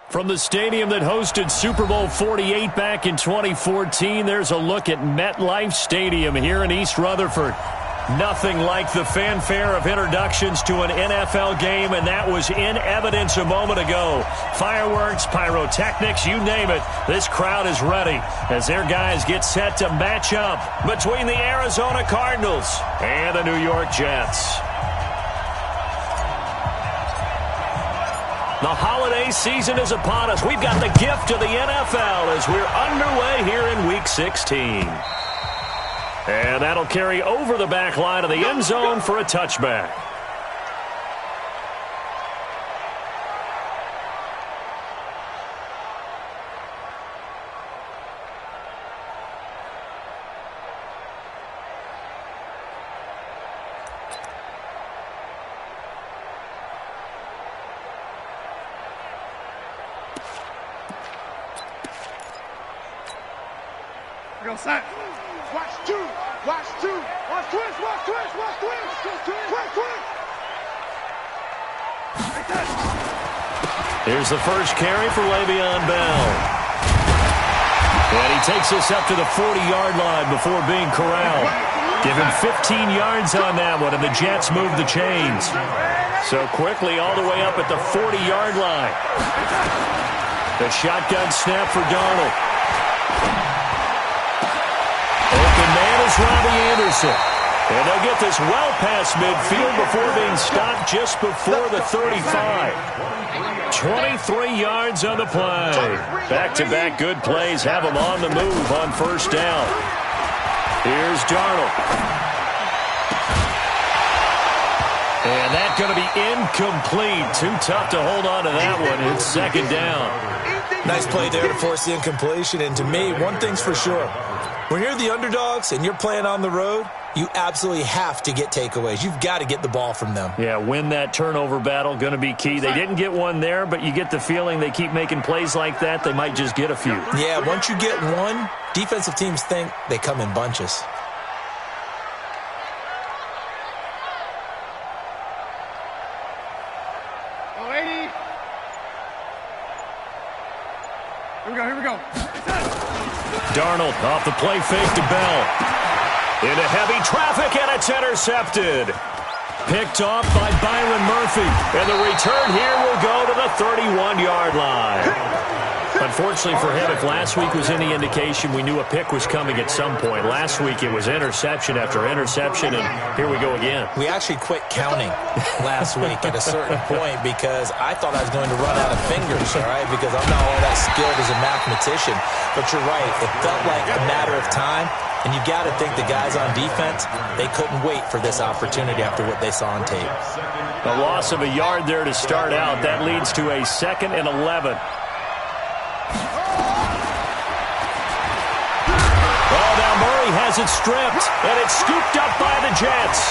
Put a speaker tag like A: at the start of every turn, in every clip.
A: From the stadium that hosted Super Bowl 48 back in 2014, there's a look at MetLife Stadium here in East Rutherford. Nothing like the fanfare of introductions to an NFL game, and that was in evidence a moment ago. Fireworks, pyrotechnics, you name it. This crowd is ready as their guys get set to match up between the Arizona Cardinals and the New York Jets. The holiday season is upon us. We've got the gift of the NFL as we're underway here in Week 16. And that'll carry over the back line of the end zone for a touchback.
B: Watch two. Watch twist.
A: Here's the first carry for Le'Veon Bell. And he takes us up to the 40-yard line before being corralled. Give him 15 yards on that one, and the Jets move the chains. So quickly all the way up at the 40-yard line. The shotgun snap for Darnold. Open man is Robbie Anderson. And they'll get this well past midfield before being stopped just before the 35. 23 yards on the play. Back-to-back good plays have them on the move on first down. Here's Darnold. And that's going to be incomplete. Too tough to hold on to that one. It's second down.
C: Nice play there to force the incompletion. And to me, one thing's for sure. When you're the underdogs and you're playing on the road, you absolutely have to get takeaways. You've got to get the ball from them.
A: Yeah, win that turnover battle, going to be key. They didn't get one there, but you get the feeling they keep making plays like that, they might just get a few.
C: Yeah, once you get one, defensive teams think they come in bunches.
B: Here we go.
A: Darnold off the play fake to Bell. Into heavy traffic, and it's intercepted. Picked off by Byron Murphy. And the return here will go to the 31-yard line. Unfortunately for him, if last week was any indication, we knew a pick was coming at some point. Last week it was interception after interception, and here we go again.
C: We actually quit counting last week at a certain point because I thought I was going to run out of fingers, all right, because I'm not all that skilled as a mathematician. But you're right. It felt like a matter of time, and you got to think the guys on defense, they couldn't wait for this opportunity after what they saw on tape.
A: A loss of a yard there to start out. That leads to a 2nd and 11. Has it stripped, and it's scooped up by the Jets.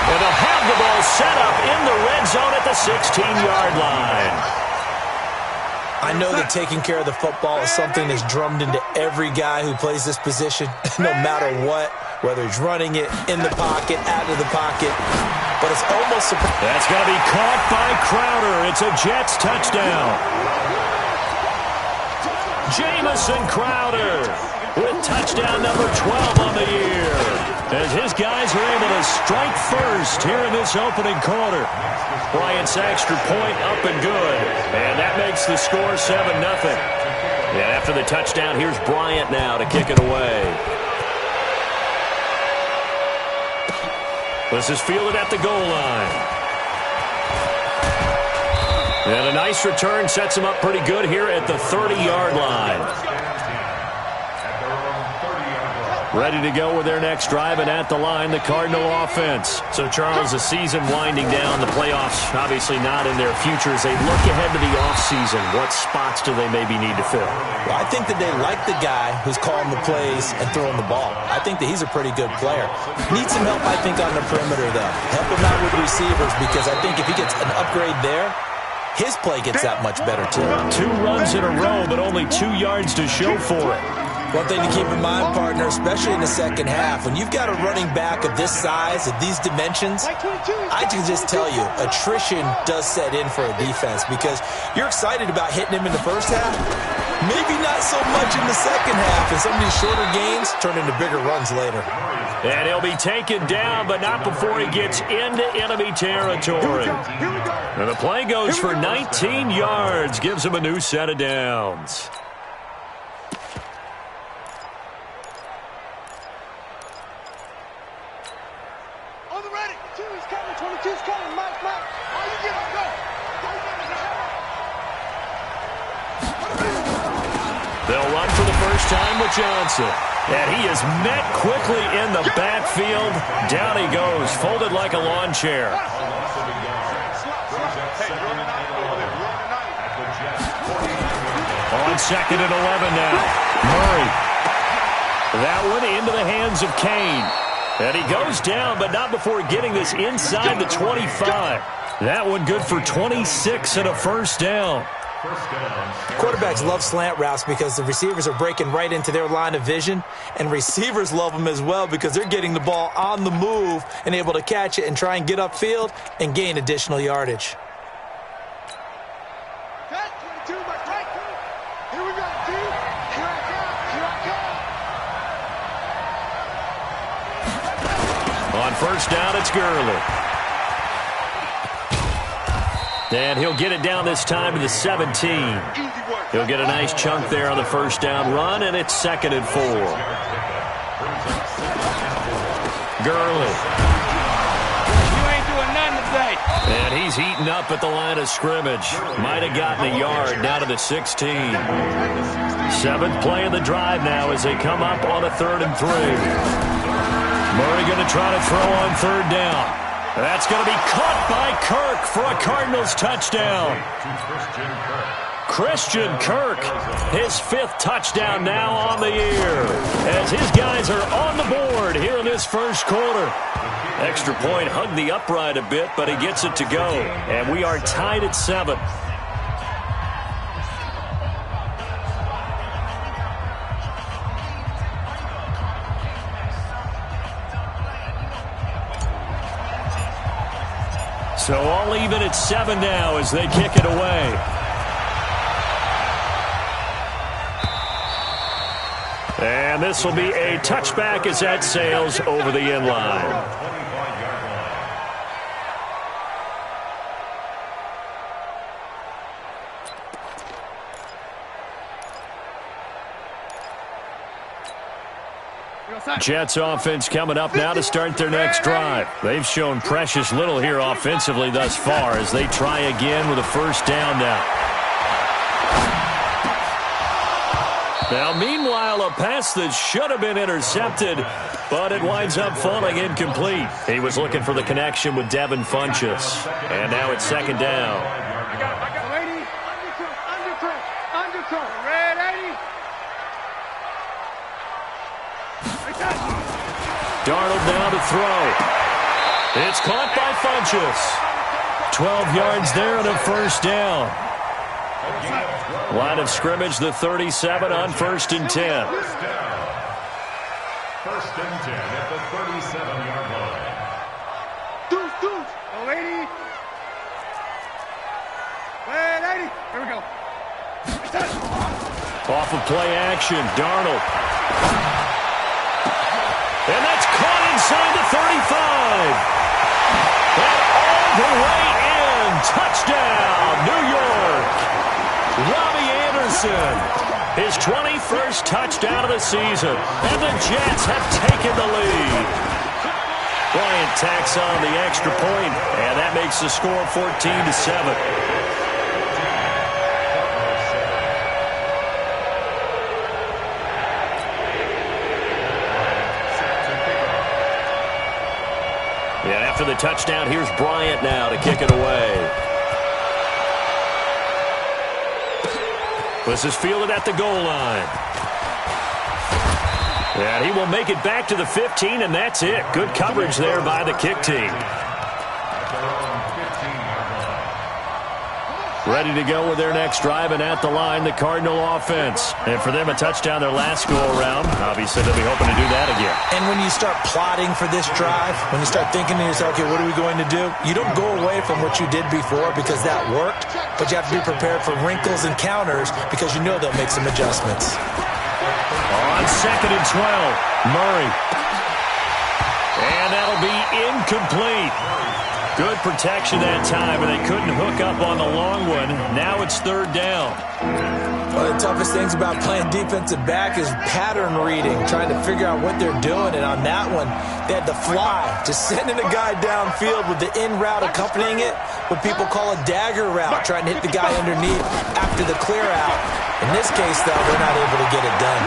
A: And they'll have the ball set up in the red zone at the 16-yard line.
C: I know that taking care of the football is something that's drummed into every guy who plays this position, no matter what, whether he's running it, in the pocket, out of the pocket. But it's almost surprising.
A: That's going to be caught by Crowder. It's a Jets touchdown. Jamison Crowder with touchdown number 12 on the year. As his guys are able to strike first here in this opening quarter. Bryant's extra point up and good. And that makes the score 7-0. And after the touchdown, here's Bryant now to kick it away. This is fielded at the goal line. And a nice return sets him up pretty good here at the 30-yard line. Ready to go with their next drive, and at the line, the Cardinal offense. So, Charles, the season winding down, the playoffs obviously not in their future. As they look ahead to the offseason, what spots do they maybe need to fill?
C: Well, I think that they like the guy who's calling the plays and throwing the ball. I think that he's a pretty good player. Needs some help, I think, on the perimeter, though. Help him out with receivers, because I think if he gets an upgrade there, his play gets that much better, too.
A: 2 runs in a row, but only 2 yards to show for it.
C: One thing to keep in mind, partner, especially in the second half, when you've got a running back of this size, of these dimensions, I can just tell you, attrition does set in for a defense because you're excited about hitting him in the first half, maybe not so much in the second half, and some of these shorter gains turn into bigger runs later.
A: And he'll be taken down, but not before he gets into enemy territory. And the play goes for 19 yards, gives him a new set of downs.
B: On the ready. 22's coming. 22's coming. Mike. Oh, you get up, go.
A: They'll run for the first time with Johnson. And he is met quickly in the backfield. Down he goes, folded like a lawn chair. On 2nd and 11 now. Murray. That one into the hands of Kane. And he goes down, but not before getting this inside the 25. That one good for 26 and a first down.
C: Quarterbacks love slant routes because the receivers are breaking right into their line of vision, and receivers love them as well because they're getting the ball on the move and able to catch it and try and get upfield and gain additional yardage.
B: Here we go, dude. Here I come.
A: On first down, it's Gurley. And he'll get it down this time to the 17. He'll get a nice chunk there on the first down run, and it's 2nd and 4. Gurley.
B: You ain't doing nothing today.
A: And he's heating up at the line of scrimmage. Might have gotten a yard down to the 16. 7th play of the drive now as they come up on a 3rd and 3. Murray going to try to throw on 3rd down. That's going to be caught by Kirk for a Cardinals touchdown. Christian Kirk, his 5th touchdown now on the year, as his guys are on the board here in this first quarter. Extra point hugged the upright a bit, but he gets it to go, and we are tied at 7. So all even at 7 now as they kick it away. And this will be a touchback as that sails over the end line. Jets offense coming up now to start their next drive. They've shown precious little here offensively thus far as they try again with a first down now. Now, meanwhile, a pass that should have been intercepted, but it winds up falling incomplete. He was looking for the connection with Devin Funchess. And now it's 2nd down.
B: Undercut. Red 80.
A: Darnold now to throw. It's caught by Funchess. 12 yards there and a first down. Line of scrimmage, the 37 on 1st and 10.
D: 1st and 10 at the 37-yard line.
B: Deuce. Oh, 80. Red 80. Here we go.
A: Off of play action, Darnold. And that's caught inside the 35. And all the way in. Touchdown, New York. Robbie Anderson, his 21st touchdown of the season. And the Jets have taken the lead. Bryant tacks on the extra point, and that makes the score 14-7. And after the touchdown, here's Bryant now to kick it away. This is fielded at the goal line. And he will make it back to the 15, and that's it. Good coverage there by the kick team. Ready to go with their next drive, and at the line, the Cardinal offense. And for them, a touchdown their last go-around. Obviously, they'll be hoping to do that again.
C: And when you start plotting for this drive, when you start thinking to yourself, okay, what are we going to do? You don't go away from what you did before because that worked, but you have to be prepared for wrinkles and counters because you know they'll make some adjustments.
A: On 2nd and 12, Murray. And that'll be incomplete. Good protection that time, and they couldn't hook up on the long one. Now it's 3rd down.
C: One of the toughest things about playing defensive back is pattern reading, trying to figure out what they're doing. And on that one, they had to fly, just sending a guy downfield with the in route accompanying it, what people call a dagger route, trying to hit the guy underneath after the clear out. In this case, though, they're not able to get it done.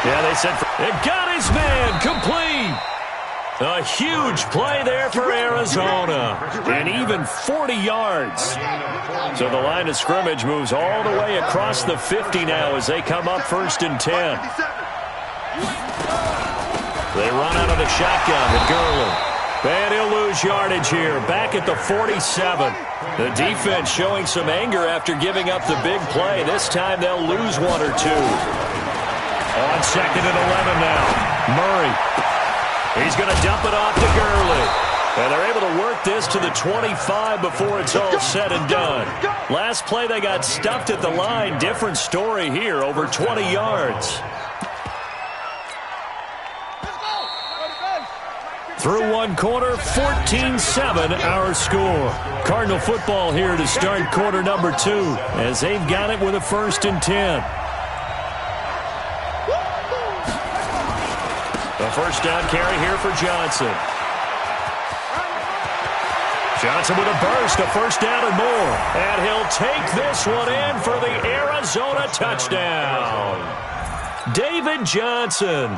A: Yeah, they said it got his man complete. A huge play there for Arizona, and even 40 yards. So the line of scrimmage moves all the way across the 50 now as they come up 1st and 10. They run out of the shotgun to Gurley. And he'll lose yardage here, back at the 47. The defense showing some anger after giving up the big play. This time they'll lose 1 or 2. On 2nd and 11 now, Murray. He's going to dump it off to Gurley. And they're able to work this to the 25 before it's all said and done. Last play, they got stuffed at the line. Different story here, over 20 yards. Through one quarter, 14-7 our score. Cardinal football here to start quarter number 2 as they've got it with a 1st and 10. The first down carry here for Johnson. Johnson with a burst, a 1st down and more. And he'll take this one in for the Arizona touchdown. David Johnson,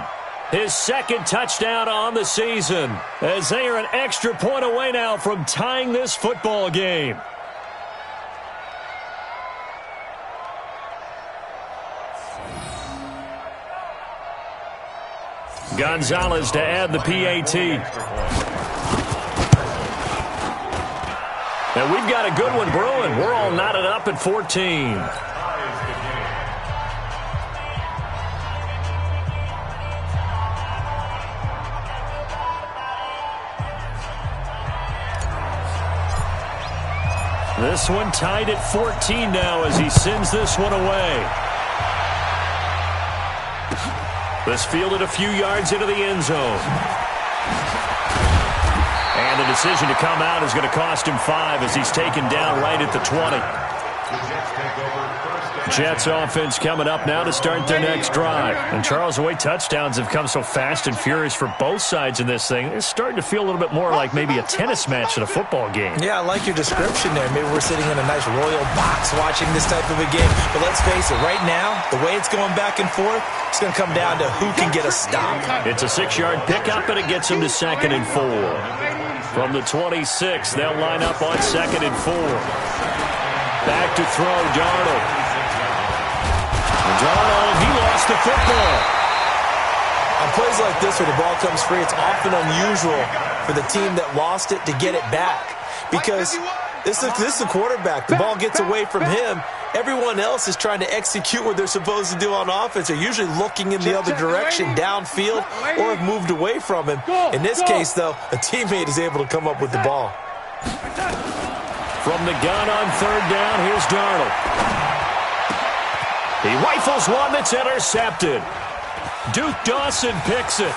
A: his 2nd touchdown on the season, as they are an extra point away now from tying this football game. Gonzalez to add the PAT. And we've got a good one brewing. We're all knotted up at 14. This one tied at 14 now as he sends this one away. This fielded a few yards into the end zone. And the decision to come out is going to cost him 5 as he's taken down right at the 20. Jets offense coming up now to start their next drive. And Charles, the way touchdowns have come so fast and furious for both sides in this thing, it's starting to feel a little bit more like maybe a tennis match than a football game.
C: Yeah, I like your description there. Maybe we're sitting in a nice royal box watching this type of a game. But let's face it, right now, the way it's going back and forth, it's going to come down to who can get a stop.
A: It's a 6-yard pickup, and it gets him to 2nd and 4. From the 26, they'll line up on 2nd and 4. Back to throw, Darnold. Darnold, he lost the football.
C: On plays like this where the ball comes free, it's often unusual for the team that lost it to get it back. Because this is a quarterback. The ball gets away from him. Everyone else is trying to execute what they're supposed to do on offense. They're usually looking in the other direction, downfield, or have moved away from him. In this case, though, a teammate is able to come up with the ball.
A: From the gun on 3rd down, here's Darnold. He rifles one that's intercepted. Duke Dawson picks it.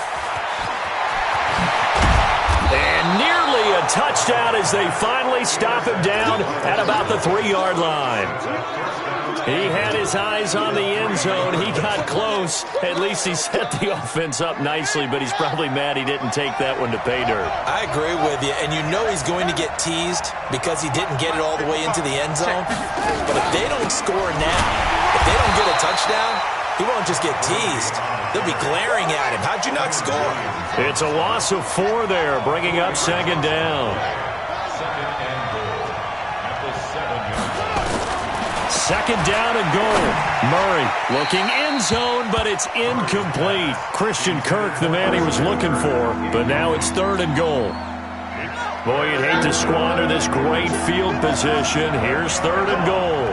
A: And nearly a touchdown as they finally stop him down at about the 3-yard line. He had his eyes on the end zone. He got close. At least he set the offense up nicely, but he's probably mad he didn't take that one to pay dirt.
C: I agree with you, and you know he's going to get teased because he didn't get it all the way into the end zone. But if they don't score now, if they don't get a touchdown, he won't just get teased. They'll be glaring at him. How'd you not score?
A: It's a loss of 4 there, bringing up 2nd down. 2nd down and goal. Murray looking end zone, but it's incomplete. Christian Kirk, the man he was looking for, but now it's 3rd and goal. Boy, you'd hate to squander this great field position. Here's 3rd and goal.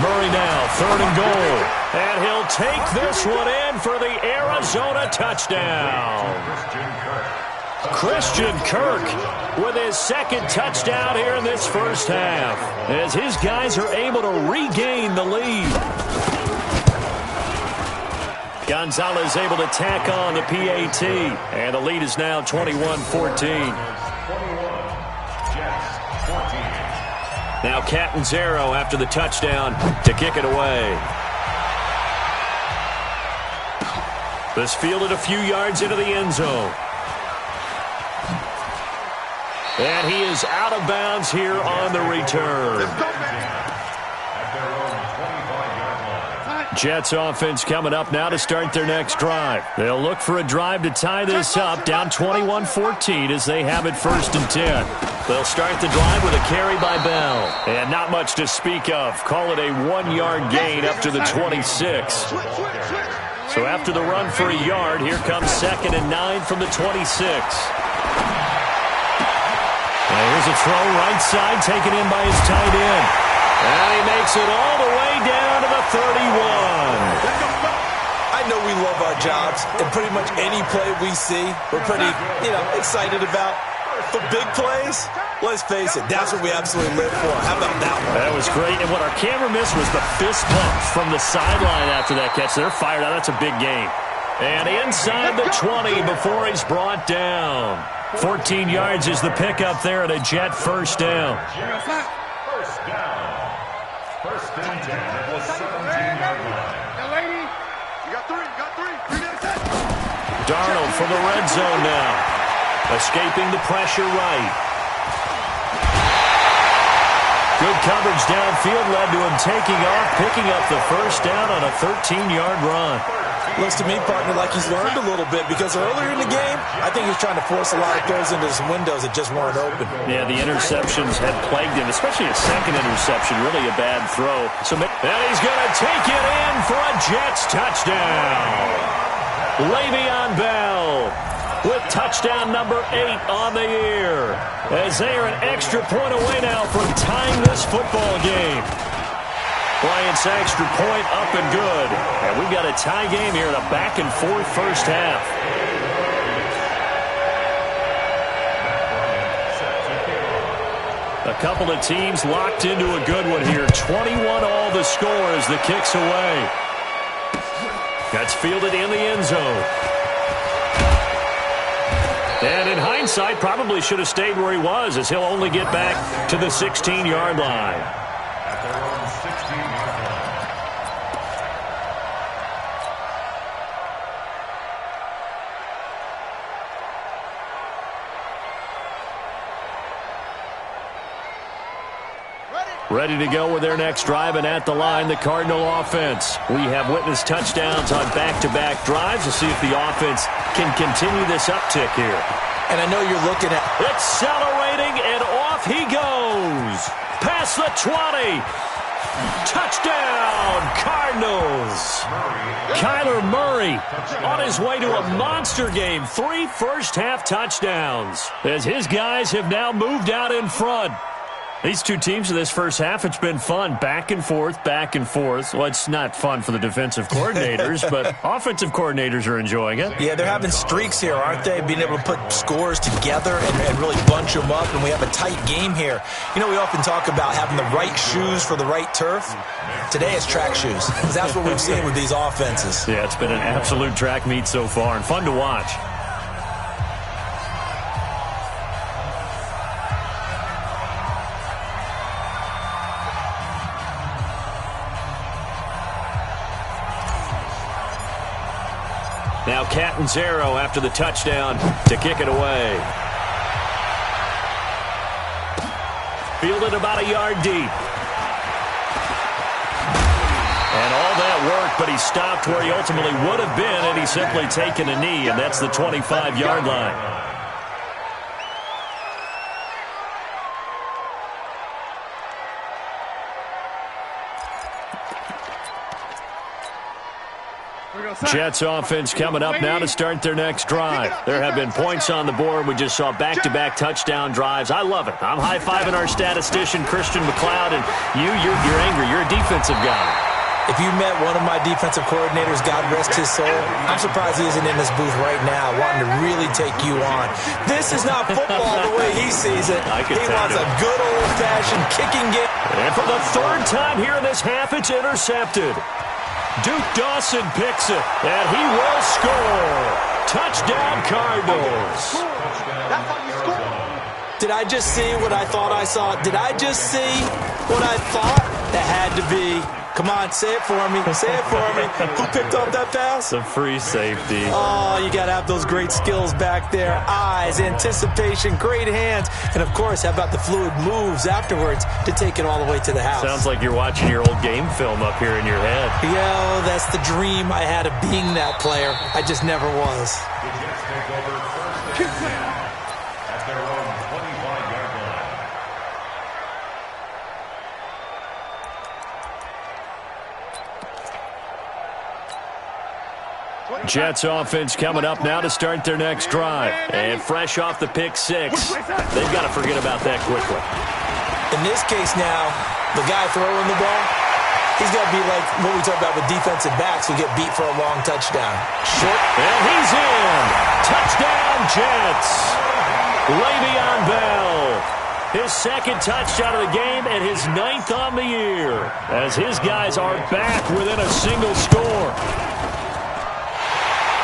A: Murray now, 3rd and goal. And he'll take this one in for the Arizona touchdown. Christian Kirk with his 2nd touchdown here in this first half, as his guys are able to regain the lead. Gonzalez able to tack on the PAT, and the lead is now 21-14. Now Catanzaro after the touchdown to kick it away. This fielded a few yards into the end zone. And he is out of bounds here on the return. Jets offense coming up now to start their next drive. They'll look for a drive to tie this up, down 21-14 as they have it 1st and 10. They'll start the drive with a carry by Bell. And not much to speak of. Call it a 1-yard gain up to the 26. So after the run for a yard, here comes 2nd and 9 from the 26. Now here's a throw right side taken in by his tight end. And he makes it all the way down to the 31.
C: I know we love our jobs, and pretty much any play we see, we're pretty, excited about. For big plays, let's face it, that's what we absolutely live for. How about that one?
A: That was great, and what our camera missed was the fist bump from the sideline after that catch. They're fired out. That's a big game. And inside the 20 before he's brought down. 14 yards is the pickup there, and a Jet first down.
D: First down. 1st and 10 at the 17-yard line.
B: Now, lady, you got 3.
A: Darnold from the red zone now. Escaping the pressure right. Good coverage downfield led to him taking off, picking up the first down on a 13-yard run.
C: Looks to me, partner, like he's learned a little bit, because earlier in the game, I think he was trying to force a lot of throws into some windows that just weren't open.
A: Yeah, the interceptions had plagued him, especially a 2nd interception, really a bad throw. And he's going to take it in for a Jets touchdown. Le'Veon Bell with touchdown number 8 on the year, as they are an extra point away now from tying this football game. Bryant's extra point up and good. And we've got a tie game here in a back-and-forth first half. A couple of teams locked into a good one here. 21 all the score as the kick's away. That's fielded in the end zone. And in hindsight, probably should have stayed where he was, as he'll only get back to the 16-yard line. Ready to go with their next drive, and at the line, the Cardinal offense. We have witnessed touchdowns on back-to-back drives. We'll see if the offense can continue this uptick here.
C: And I know you're looking at...
A: Accelerating, and off he goes. Past the 20. Touchdown, Cardinals. Kyler Murray on his way to a monster game. 3 first-half touchdowns, as his guys have now moved out in front. These two teams in this first half, it's been fun. Back and forth, back and forth. Well, it's not fun for the defensive coordinators, but offensive coordinators are enjoying it.
C: Yeah, they're having streaks here, aren't they? Being able to put scores together and really bunch them up, and we have a tight game here. You know, we often talk about having the right shoes for the right turf. Today it's track shoes, because that's what we've seen with these offenses.
A: Yeah, it's been an absolute track meet so far, and fun to watch. Now Catanzaro after the touchdown to kick it away. Fielded about a yard deep. And all that work, but he stopped where he ultimately would have been had he simply taken a knee, and that's the 25-yard line. Jets offense coming up now to start their next drive. There have been points on the board. We just saw back-to-back touchdown drives. I love it. I'm high-fiving our statistician, Christian McLeod, and you're angry. You're a defensive guy.
C: If you met one of my defensive coordinators, God rest his soul, I'm surprised he isn't in this booth right now wanting to really take you on. This is not football the way he sees it. He wants a good old-fashioned kicking game.
A: And for the third time here in this half, it's intercepted. Duke Dawson picks it, and he will score. Touchdown, Cardinals.
B: That's how you score.
C: Did I just see what I thought I saw? Did I just see what I thought? That had to be. Come on, say it for me. Say it for me. Who picked up that pass?
A: The free safety.
C: Oh, you got to have those great skills back there. Eyes, anticipation, great hands. And, of course, how about the fluid moves afterwards to take it all the way to the house?
A: Sounds like you're watching your old game film up here in your head.
C: Yeah, that's the dream I had of being that player. I just never was.
D: The Jets take over first and 10 at their own 25-yard line.
A: Jets offense coming up now to start their next drive. And fresh off the pick six, they've got to forget about that quickly.
C: In this case now, the guy throwing the ball, he's got to be like what we talk about with defensive backs who get beat for a long touchdown. Short.
A: And he's in. Touchdown, Jets. Le'Veon Bell. His second touchdown of the game and his 9th on the year as his guys are back within a single score.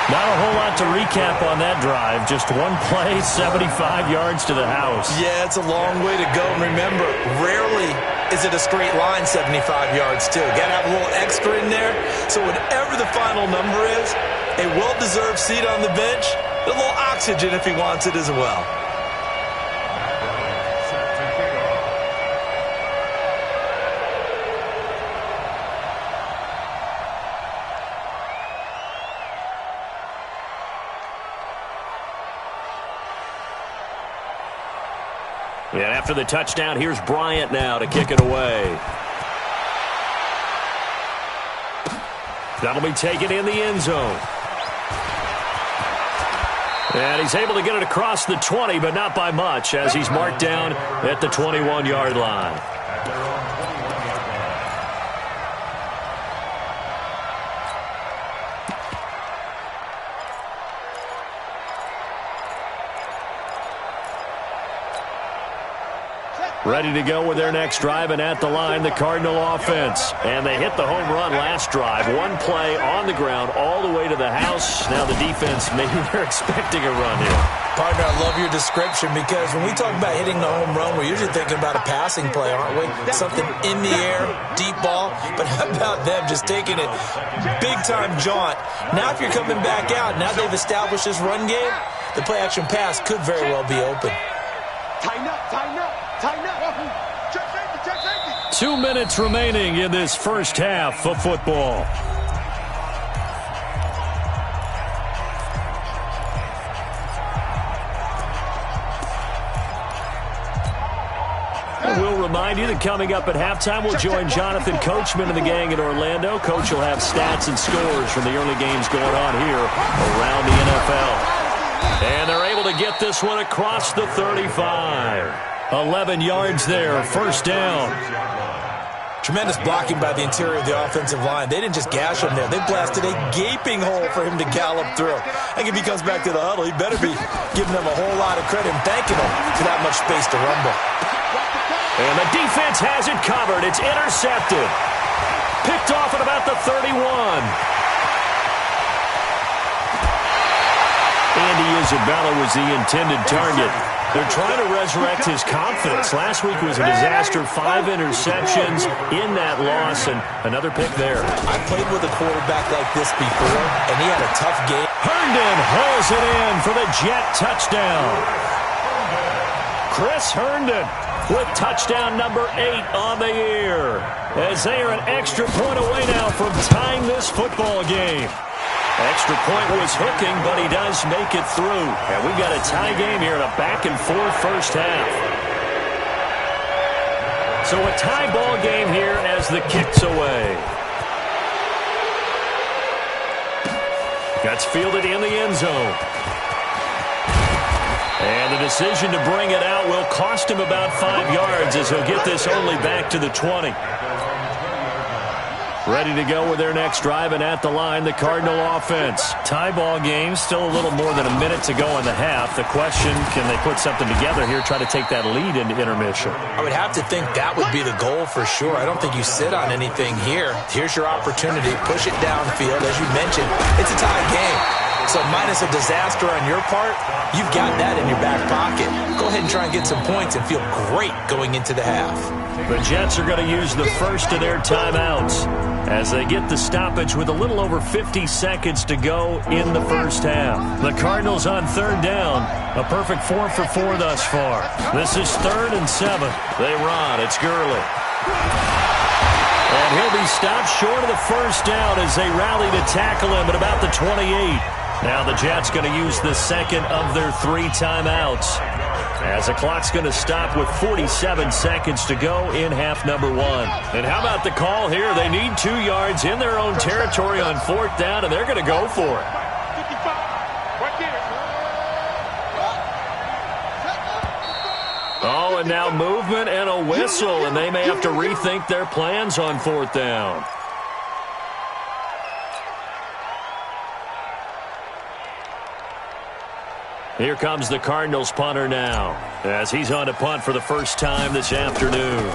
A: Not a whole lot to recap on that drive. Just one play, 75 yards to the house.
C: Yeah, it's a long way to go. And remember, rarely is it a straight line 75 yards, too. Got to have a little extra in there. So whatever the final number is, a well-deserved seat on the bench, a little oxygen if he wants it as well.
A: And after the touchdown, here's Bryant now to kick it away. That'll be taken in the end zone. And he's able to get it across the 20, but not by much, as he's marked down at the 21-yard line. Ready to go with their next drive, and at the line, the Cardinal offense. And they hit the home run last drive. One play on the ground all the way to the house. Now the defense, maybe they're expecting a run here.
C: Partner, I love your description because when we talk about hitting the home run, we're usually thinking about a passing play, aren't we? Something in the air, deep ball. But how about them just taking it big-time jaunt? Now if you're coming back out, now they've established this run game, the play-action pass could very well be open.
B: Tighten up, tighten up, tighten up. Check safety, check safety.
A: 2 minutes remaining in this first half of football. We'll remind you that coming up at halftime, we'll join Jonathan Coachman and the gang in Orlando. Coach will have stats and scores from the early games going on here around the NFL. And they're able to get this one across the 35. 11 yards there, first down.
C: Tremendous blocking by the interior of the offensive line. They didn't just gash him there. They blasted a gaping hole for him to gallop through. I think if he comes back to the huddle, he better be giving them a whole lot of credit and thanking them for that much space to rumble.
A: And the defense has it covered. It's intercepted. Picked off at about the 31. Andy Isabella was the intended target. They're trying to resurrect his confidence. Last week was a disaster. 5 interceptions in that loss, and another pick there.
C: I played with a quarterback like this before, and he had a tough game.
A: Herndon hauls it in for the Jet touchdown. Chris Herndon with touchdown number 8 on the year, as they are an extra point away now from tying this football game. Extra point was hooking, but he does make it through. And we've got a tie game here in a back-and-forth first half. So a tie ball game here as the kick's away. That's fielded in the end zone. And the decision to bring it out will cost him about 5 yards as he'll get this only back to the 20. Ready to go with their next drive, and at the line, the Cardinal offense. Tie ball game, still a little more than a minute to go in the half. The question, can they put something together here, try to take that lead into intermission?
C: I would have to think that would be the goal for sure. I don't think you sit on anything here. Here's your opportunity. Push it downfield. As you mentioned, it's a tie game. So minus a disaster on your part, you've got that in your back pocket. Go ahead and try and get some points and feel great going into the half.
A: The Jets are going to use the first of their timeouts as they get the stoppage with a little over 50 seconds to go in the first half. The Cardinals on third down, a perfect 4 for 4 thus far. This is 3rd and 7. They run. It's Gurley. And he'll be stopped short of the first down as they rally to tackle him at about the 28. Now the Jets going to use the second of their 3 timeouts as the clock's going to stop with 47 seconds to go in half number 1. And how about the call here? They need 2 yards in their own territory on 4th down, and they're going to go for it.
B: 55, right there.
A: Oh, and now movement and a whistle, and they may have to rethink their plans on 4th down. Here comes the Cardinals punter now as he's on to punt for the first time this afternoon.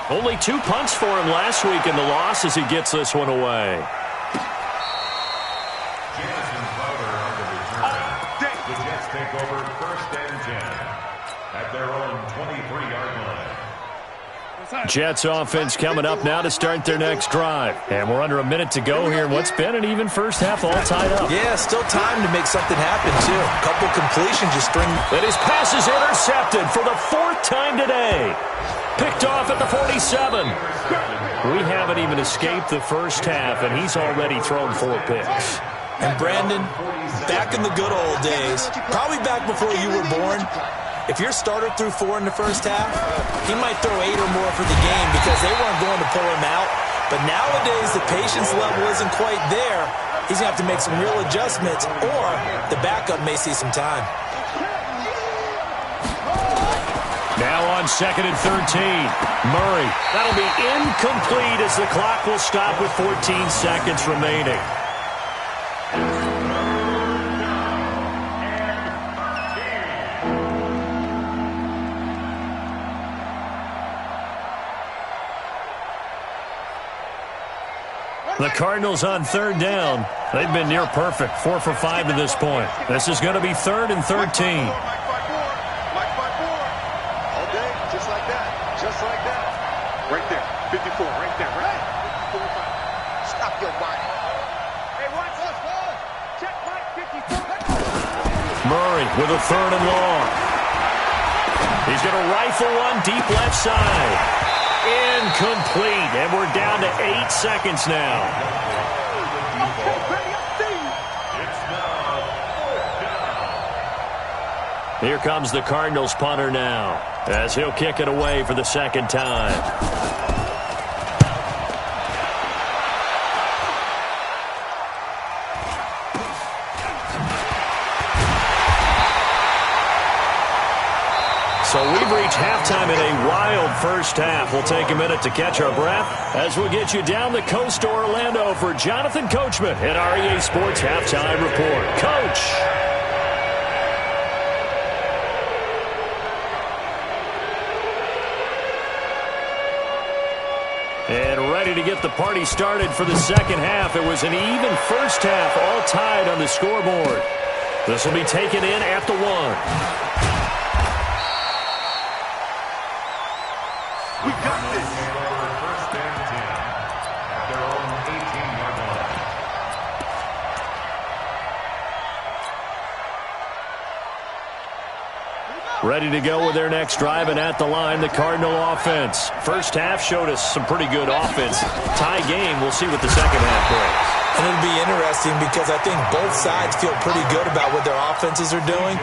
A: Only 2 punts for him last week in the loss as he gets this one away.
D: The Jets take over 1st and 10 at their own 23-yard line.
A: Jets offense coming up now to start their next drive. And we're under a minute to go here in what's been an even first half all tied up.
C: Yeah, still time to make something happen, too. A couple completions just string.
A: And his pass is intercepted for the 4th time today. Picked off at the 47. We haven't even escaped the first half, and he's already thrown 4 picks.
C: And Brandon, back in the good old days, probably back before you were born, if your starter threw 4 in the first half, he might throw 8 or more for the game because they weren't going to pull him out. But nowadays, the patience level isn't quite there. He's going to have to make some real adjustments, or the backup may see some time.
A: Now on 2nd and 13, Murray. That'll be incomplete as the clock will stop with 14 seconds remaining. The Cardinals on 3rd down. They've been near perfect, 4 for 5 to this point. This is going to be 3rd and 13.
B: Like 5-4. All day, just like that. Just like that. Right there. 54, right there. Right. 54. Stop your body. Hey, watch this. Check right 54.
A: Murray with a 3rd and long. He's going to rifle one deep left side. Incomplete, and we're down to 8 seconds now. Here comes the Cardinals punter now as he'll kick it away for the 2nd time. So we've reached halftime in a wild first half. We'll take a minute to catch our breath as we get you down the coast to Orlando for Jonathan Coachman at REA Sports Halftime Report. Coach. And ready to get the party started for the second half. It was an even first half, all tied on the scoreboard. This will be taken in at the 1.
B: We got this.
D: 1st and 10 at their own 18-yard line.
A: Ready to go with their next drive, and at the line, the Cardinal offense. First half showed us some pretty good offense. Tie game. We'll see what the second half brings.
C: And it'll be interesting because I think both sides feel pretty good about what their offenses are doing.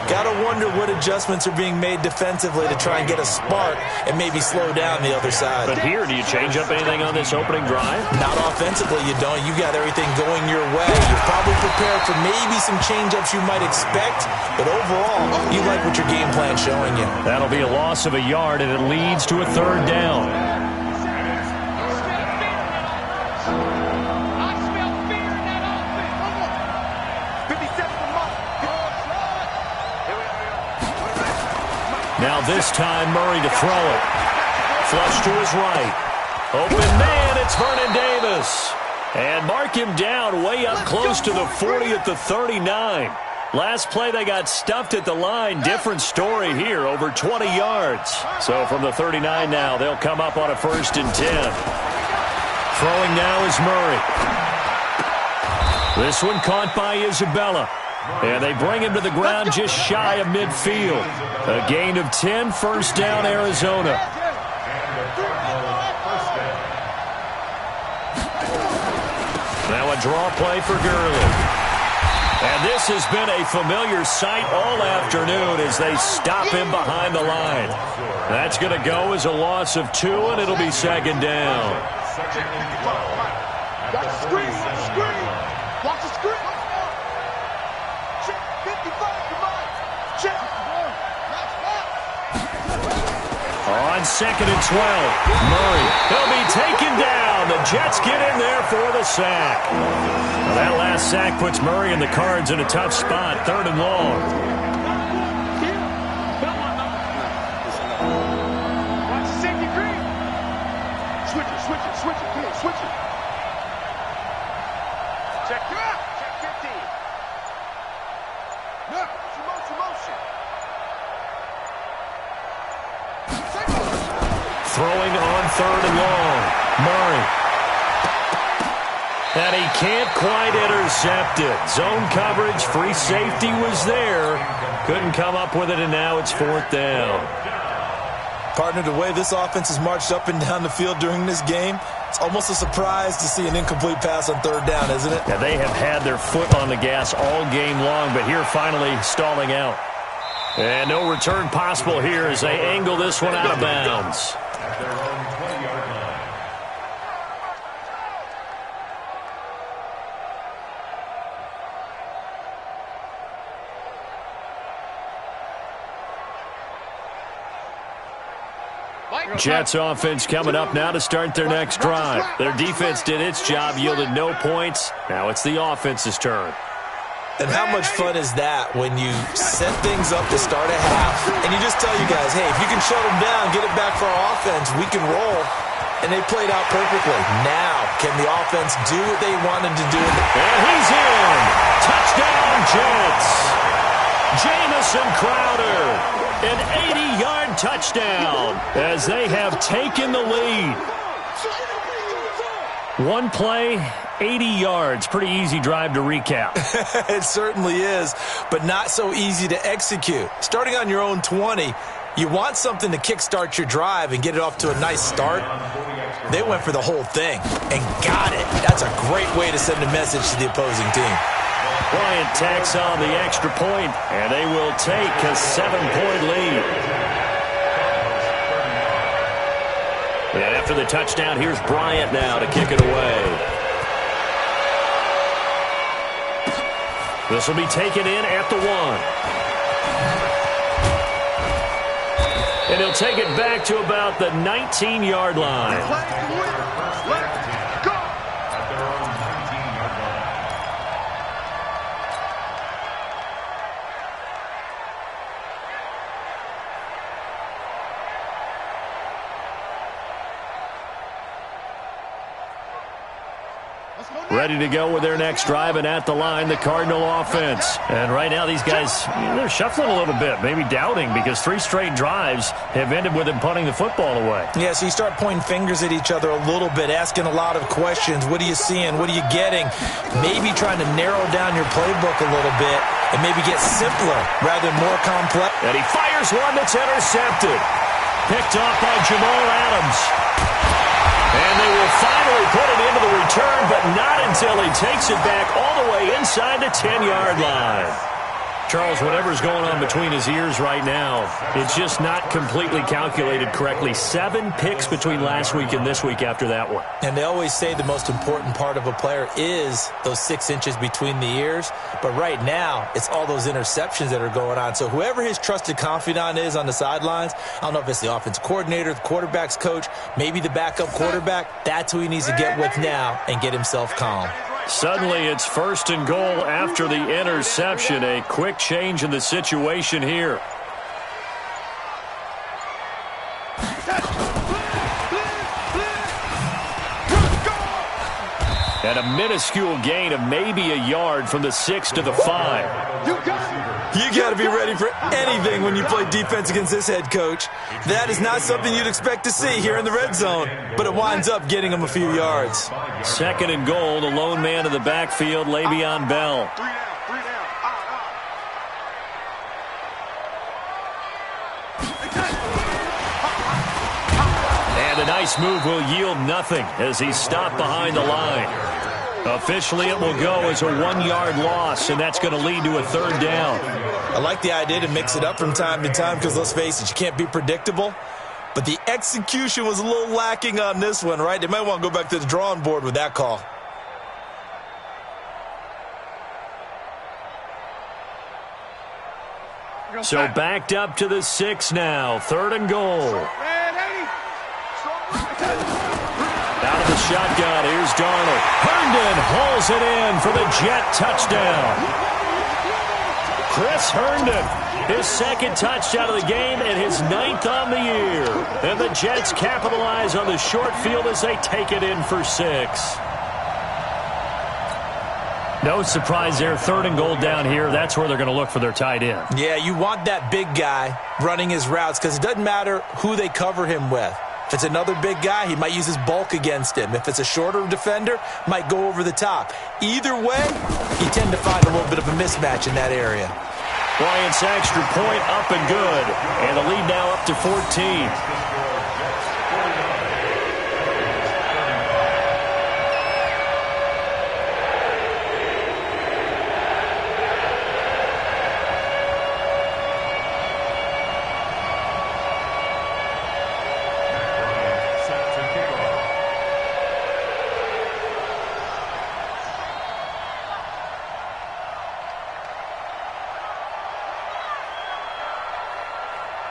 C: Got to wonder what adjustments are being made defensively to try and get a spark and maybe slow down the other side.
A: But here, do you change up anything on this opening drive?
C: Not offensively, you don't. You got everything going your way. You're probably prepared for maybe some change-ups you might expect, but overall, you like what your game plan's showing you.
A: That'll be a loss of a yard, and it leads to a third down. Now this time, Murray to throw it. Flush to his right. Open man, it's Vernon Davis. And mark him down way up close to the 40 at the 39. Last play, they got stuffed at the line. Different story here, over 20 yards. So from the 39 now, they'll come up on a 1st and 10. Throwing now is Murray. This one caught by Isabella. And they bring him to the ground just shy of midfield. A gain of 10, 1st down, Arizona. Now a draw play for Gurley. And this has been a familiar sight all afternoon as they stop him behind the line. That's going to go as a loss of 2, and it'll be 2nd down.
B: Watch the screen, watch the screen. Watch the screen. Check 55, come on. Check.
A: On 2nd and 12, Murray. He'll be taken down. The Jets get in there for the sack. Well, that last sack puts Murray and the Cards in a tough spot, 3rd and long.
B: Watch the safety green. Switch it, switch it, switch it. Come on, switch it. Check it out. Check 15. Now, motion.
A: Throwing on 3rd and long. Murray. And he can't quite intercept it. Zone coverage, free safety was there. Couldn't come up with it, and now it's 4th down.
C: Partner, the way this offense has marched up and down the field during this game, it's almost a surprise to see an incomplete pass on 3rd down, isn't it?
A: Yeah, they have had their foot on the gas all game long, but here finally stalling out. And no return possible here as they angle this one out of bounds. Jets offense coming up now to start their next drive. Their defense did its job, yielded no points. Now it's the offense's turn.
C: And how much fun is that when you set things up to start a half and you just tell you guys, hey, if you can shut them down, get it back for our offense, we can roll. And they played out perfectly. Now, can the offense do what they wanted to do?
A: And he's in. Touchdown, Jets. Jamison Crowder. An 80-yard touchdown as they have taken the lead. One play, 80 yards. Pretty easy drive to recap.
C: It certainly is, but not so easy to execute. Starting on your own 20, you want something to kickstart your drive and get it off to a nice start. They went for the whole thing and got it. That's a great way to send a message to the opposing team.
A: Bryant tacks on the extra point, and they will take a 7-point lead. And after the touchdown, here's Bryant now to kick it away. This will be taken in at the 1. And he'll take it back to about the 19-yard line. Ready to go with their next drive, and at the line, the Cardinal offense. And right now, these guys, they're shuffling a little bit, maybe doubting, because 3 straight drives have ended with them punting the football away.
C: Yeah, so you start pointing fingers at each other a little bit, asking a lot of questions. What are you seeing? What are you getting? Maybe trying to narrow down your playbook a little bit and maybe get simpler rather than more complex.
A: And he fires one that's intercepted. Picked off by Jamal Adams. And they will finally put it into the return, but not until he takes it back all the way inside the 10-yard line. Charles, whatever's going on between his ears right now, it's just not completely calculated correctly. 7 picks between last week and this week after that one.
C: And they always say the most important part of a player is those 6 inches between the ears. But right now, it's all those interceptions that are going on. So whoever his trusted confidant is on the sidelines, I don't know if it's the offense coordinator, the quarterback's coach, maybe the backup quarterback, that's who he needs to get with now and get himself calm.
A: Suddenly, it's 1st and goal after the interception. A quick change in the situation here. And a minuscule gain of maybe a yard from the 6 to the 5.
C: You got to be ready for anything when you play defense against this head coach. That is not something you'd expect to see here in the red zone, but it winds up getting him a few yards.
A: 2nd and goal, the lone man in the backfield, Le'Veon Bell. And a nice move will yield nothing as he's stopped behind the line. Officially, it will go as a 1-yard loss, and that's going to lead to a 3rd down.
C: I like the idea to mix it up from time to time because, let's face it, you can't be predictable. But the execution was a little lacking on this one, right? They might want to go back to the drawing board with that call.
A: So backed up to the 6 now. 3rd and goal. Out of the shotgun, here's Darnold. Herndon hauls it in for the Jet touchdown. Chris Herndon, his 2nd touchdown of the game and his 9th on the year. And the Jets capitalize on the short field as they take it in for 6. No surprise there, 3rd and goal down here. That's where they're going to look for their tight end.
C: Yeah, you want that big guy running his routes because it doesn't matter who they cover him with. If it's another big guy, he might use his bulk against him. If it's a shorter defender, might go over the top. Either way, you tend to find a little bit of a mismatch in that area.
A: Bryant's extra point up and good. And the lead now up to 14.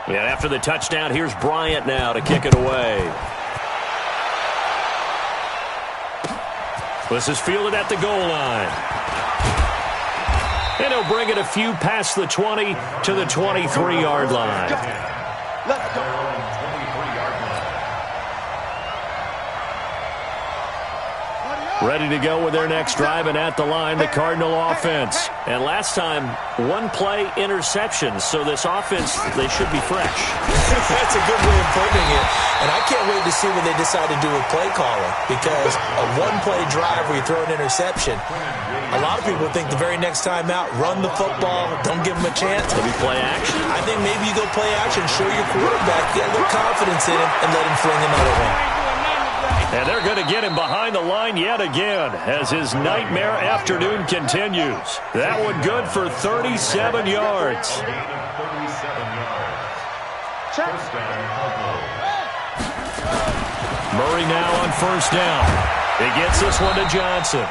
A: And after the touchdown, here's Bryant now to kick it away. This is fielded at the goal line. And he'll bring it a few past the 20 to the 23-yard line.
B: Let's go.
A: Ready to go with their next drive, and at the line, the Cardinal offense. And last time, 1-play interception, so this offense, they should be fresh.
C: That's a good way of putting it. And I can't wait to see what they decide to do with play calling, because a 1-play drive where you throw an interception, a lot of people think the very next time out, run the football, don't give them a chance.
A: Maybe play action?
C: I think maybe you go play action, show your quarterback, get a little confidence in him, and let him fling another one.
A: And they're going to get him behind the line yet again as his nightmare afternoon continues. That one good for 37 yards. Murray now on 1st down. He gets this one to Johnson.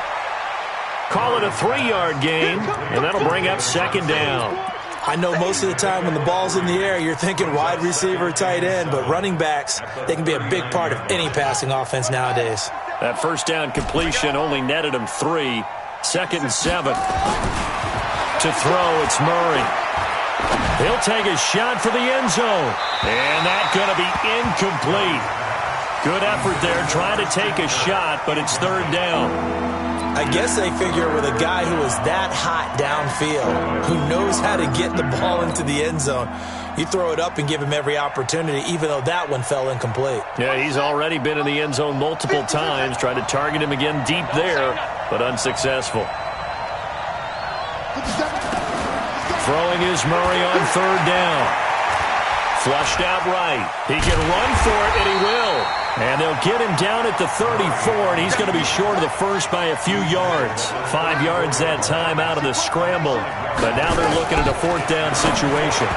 A: Call it a 3-yard gain, and that'll bring up 2nd down.
C: I know most of the time when the ball's in the air, you're thinking wide receiver, tight end, but running backs, they can be a big part of any passing offense nowadays.
A: That 1st down completion only netted him 3. 2nd and 7. To throw, it's Murray. He'll take a shot for the end zone. And that's going to be incomplete. Good effort there, trying to take a shot, but it's 3rd down.
C: I guess they figure with a guy who is that hot downfield, who knows how to get the ball into the end zone, you throw it up and give him every opportunity, even though that one fell incomplete.
A: Yeah, he's already been in the end zone multiple times, tried to target him again deep there, but unsuccessful. Throwing is Murray on 3rd down. Flushed out right. He can run for it, and he will. And they'll get him down at the 34, and he's going to be short of the first by a few yards. 5 yards that time out of the scramble. But now they're looking at a 4th down situation.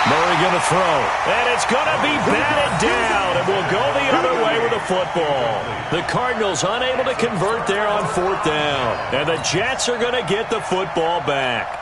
A: Murray going to throw, and it's going to be batted down, and will go the other way with the football. The Cardinals unable to convert there on 4th down, and the Jets are going to get the football back.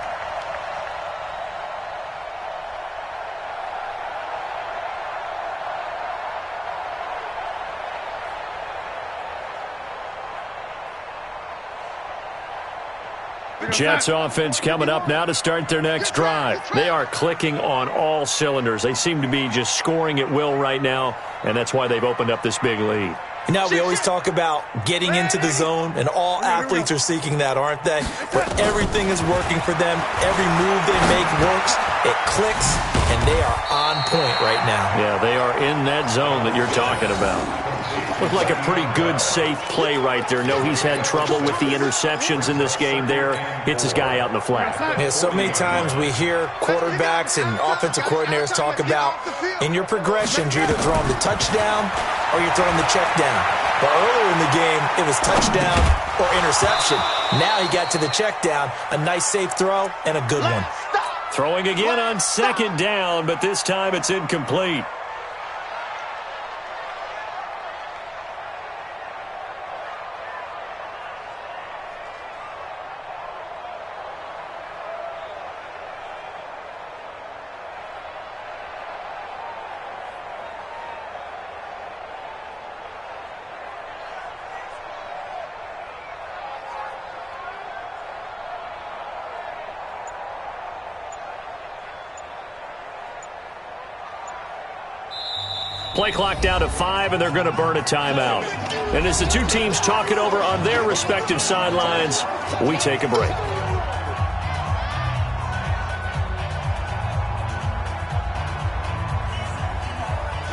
A: Jets offense coming up now to start their next drive. They are clicking on all cylinders. They seem to be just scoring at will right now, and that's why they've opened up this big lead.
C: You know, we always talk about getting into the zone, and all athletes are seeking that, aren't they? Where everything is working for them. Every move they make works. It clicks, and they are on point right now.
A: Yeah, they are in that zone that you're talking about. Looked like a pretty good, safe play right there. No, he's had trouble with the interceptions in this game there. Hits his guy out in the flat.
C: Yeah, so many times we hear quarterbacks and offensive coordinators talk about in your progressions, you're either throwing the touchdown or you're throwing the check down. But earlier in the game, it was touchdown or interception. Now he got to the check down, a nice safe throw, and a good one.
A: Throwing again on 2nd down, but this time it's incomplete. Play clock down to 5, and they're going to burn a timeout. And as the two teams talk it over on their respective sidelines, we take a break.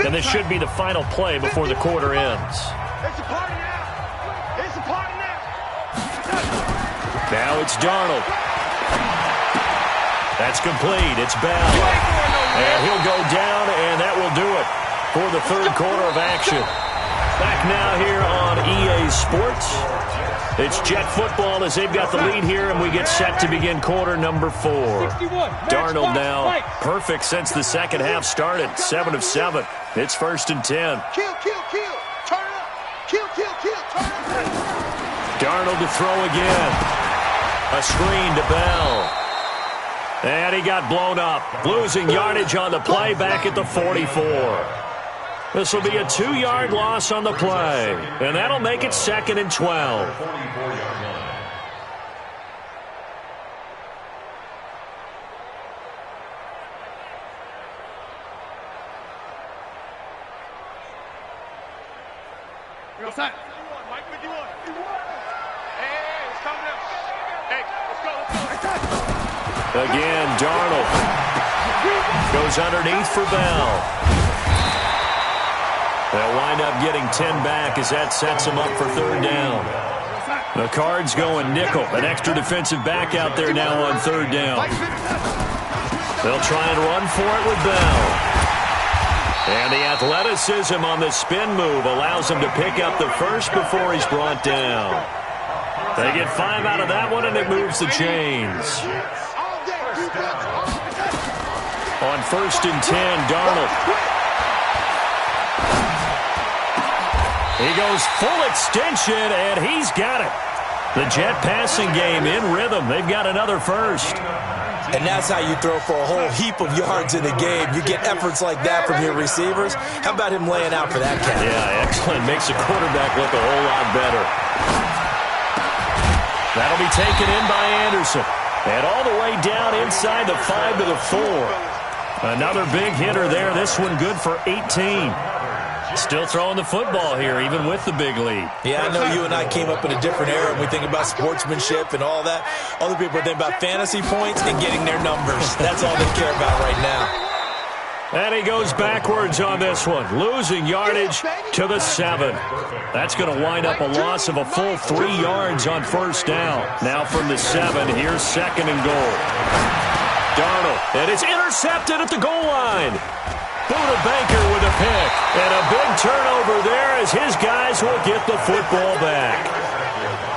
A: And this should be the final play before the quarter ends.
B: It's a party now. It's a party now.
A: Now it's Darnold. That's complete. It's Bell. And he'll go down, and that will do it for the 3rd quarter of action. Back now here on EA Sports. It's Jet football as they've got the lead here, and we get set to begin quarter number 4. Darnold now perfect since the second half started. 7 of 7. It's 1st and 10.
B: Kill, kill, kill. Turn it up. Kill, kill, kill. Turn it up.
A: Darnold to throw again. A screen to Bell. And he got blown up. Losing yardage on the play back at the 44. This will be a 2-yard loss on the play. And that'll make it 2nd and 12.
B: Real set. Mike 51. Hey, it's coming up. Hey, let's go.
A: Again, Darnold goes underneath for Bell. They'll wind up getting 10 back as that sets them up for 3rd down. The Cards going nickel. An extra defensive back out there now on 3rd down. They'll try and run for it with Bell. And the athleticism on the spin move allows him to pick up the first before he's brought down. They get 5 out of that one, and it moves the chains. On 1st and 10, Darnold. He goes full extension, and he's got it. The Jet passing game in rhythm. They've got another first.
C: And that's how you throw for a whole heap of yards in the game. You get efforts like that from your receivers. How about him laying out for that catch?
A: Yeah, excellent. Makes the quarterback look a whole lot better. That'll be taken in by Anderson. And all the way down inside the 5 to the 4. Another big hitter there. This one good for 18. Still throwing the football here, even with the big lead.
C: Yeah, I know you and I came up in a different era, and we think about sportsmanship and all that. Other people think about fantasy points and getting their numbers. That's all they care about right now.
A: And he goes backwards on this one, losing yardage to the 7. That's going to wind up a loss of a full 3 yards on 1st down. Now from the 7, here's 2nd and goal. Darnold, and it's intercepted. intercepted at the goal line. Buda Baker with a pick. And a big turnover there as his guys will get the football back.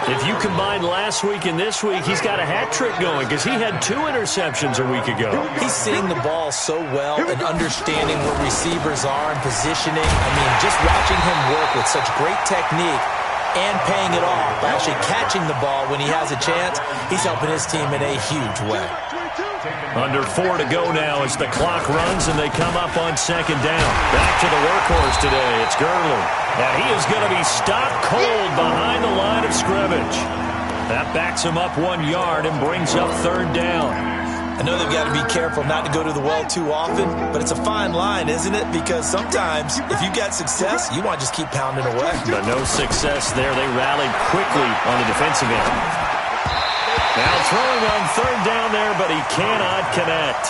A: If you combine last week and this week, he's got a hat trick going because he had 2 interceptions a week ago.
C: He's seeing the ball so well and understanding where receivers are and positioning. I mean, just watching him work with such great technique and paying it off by actually catching the ball when he has a chance, he's helping his team in a huge way.
A: Under 4 to go now as the clock runs and they come up on second down. Back to the workhorse today. It's Gurley. And he is going to be stopped cold behind the line of scrimmage. That backs him up 1 yard and brings up third down.
C: I know they've got to be careful not to go to the well too often, but it's a fine line, isn't it? Because sometimes if you get success, you want to just keep pounding away.
A: But no success there. They rallied quickly on the defensive end. Now throwing on third down there, but he cannot connect.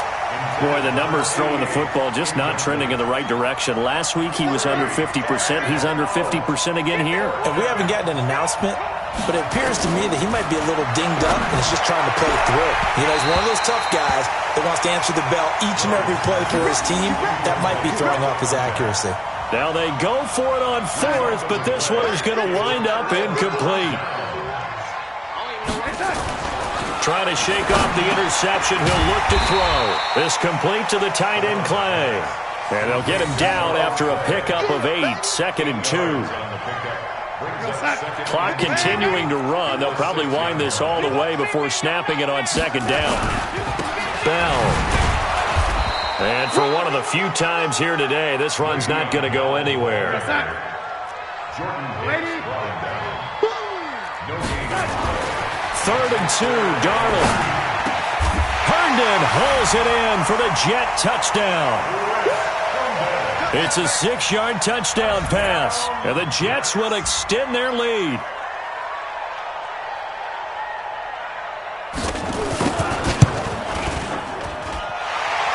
A: Boy, the numbers throwing the football just not trending in the right direction. Last week he was under 50%. He's under 50% again here.
C: And we haven't gotten an announcement, but it appears to me that he might be a little dinged up and is just trying to play through. You know, he's one of those tough guys that wants to answer the bell each and every play for his team. That might be throwing off his accuracy.
A: Now they go for it on fourth, but this one is going to wind up incomplete. Trying to shake off the interception. He'll look to throw. This complete to the tight end, Clay. And they'll get him down after a pickup of 8. 2nd and 2. Clock continuing to run. They'll probably wind this all the way before snapping it on second down. Bell. And for one of the few times here today, this run's not going to go anywhere. Third and 2, Darnold. Herndon hauls it in for the Jet touchdown. It's a 6-yard touchdown pass, and the Jets will extend their lead.